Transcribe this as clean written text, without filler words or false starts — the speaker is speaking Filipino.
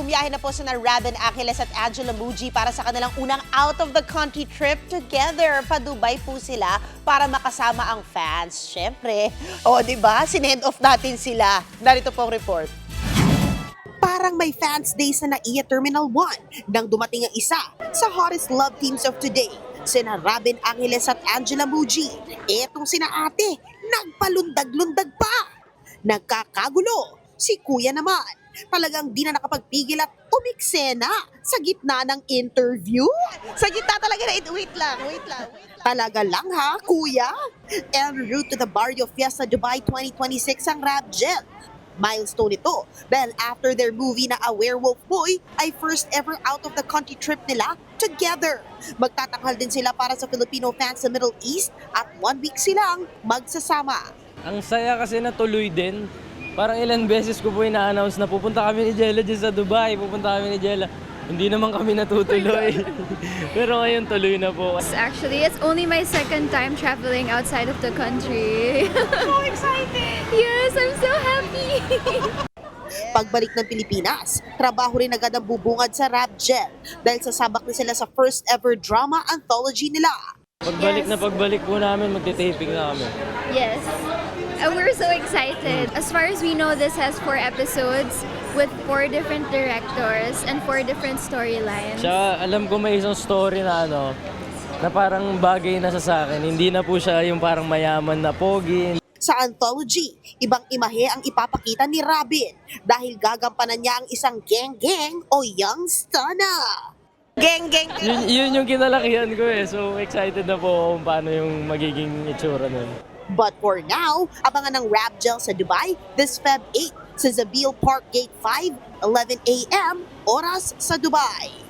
bumiyahe na po sina Robin Aquiles at Angela Muji para sa kanilang unang out-of-the-country trip together. Pa-Dubai po sila para makasama ang fans. Siyempre, di ba? Sinend off natin sila. Narito po ang report. Parang may fans day sa NAIA Terminal 1 nang dumating ang isa sa hottest love teams of today, sina Robin Aquiles at Angela Muji. Etong sina ate, nagpalundag-lundag pa. Nagkakagulo. Si kuya naman, talagang di na nakapagpigil at umiksena sa gitna ng interview. Sa gitna talaga na, wait lang. Talaga lang ha, kuya? En route to the Barrio Fiesta Dubai 2026 ang Rabjel. Milestone ito dahil after their movie na A Werewolf Boy ay first ever out of the country trip nila together. Magtatanghal din sila para sa Filipino fans sa Middle East at 1 week silang magsasama. Ang saya kasi natuloy din. Parang ilang beses ko po ina-announce na pupunta kami ni Jella dyan sa Dubai, pupunta kami ni Jella. Hindi naman kami natutuloy. Pero ngayon tuloy na po. Actually, it's only my second time traveling outside of the country. So excited! Yes, I'm so happy! Pagbalik ng Pilipinas, trabaho rin agad ang bubungad sa Rabjel dahil sasabak na sila sa first ever drama anthology nila. Pagbalik po namin, magte-taping na kami. Yes. And we're so excited. As far as we know, this has 4 episodes with 4 different directors and 4 different storylines. Siya, alam ko may isang story na na parang bagay na sa akin. Hindi na po siya yung parang mayaman na pogi. Sa anthology, ibang imahe ang ipapakita ni Robin dahil gagampanan niya ang isang geng-geng o young stunner. Geng-geng! Yun yung kinalakihan ko eh. So excited na po ako kung paano yung magiging itsura nun. But for now, abangan ng Rabjel sa Dubai this Feb 8 sa Zabil Park Gate 5, 11 a.m. oras sa Dubai.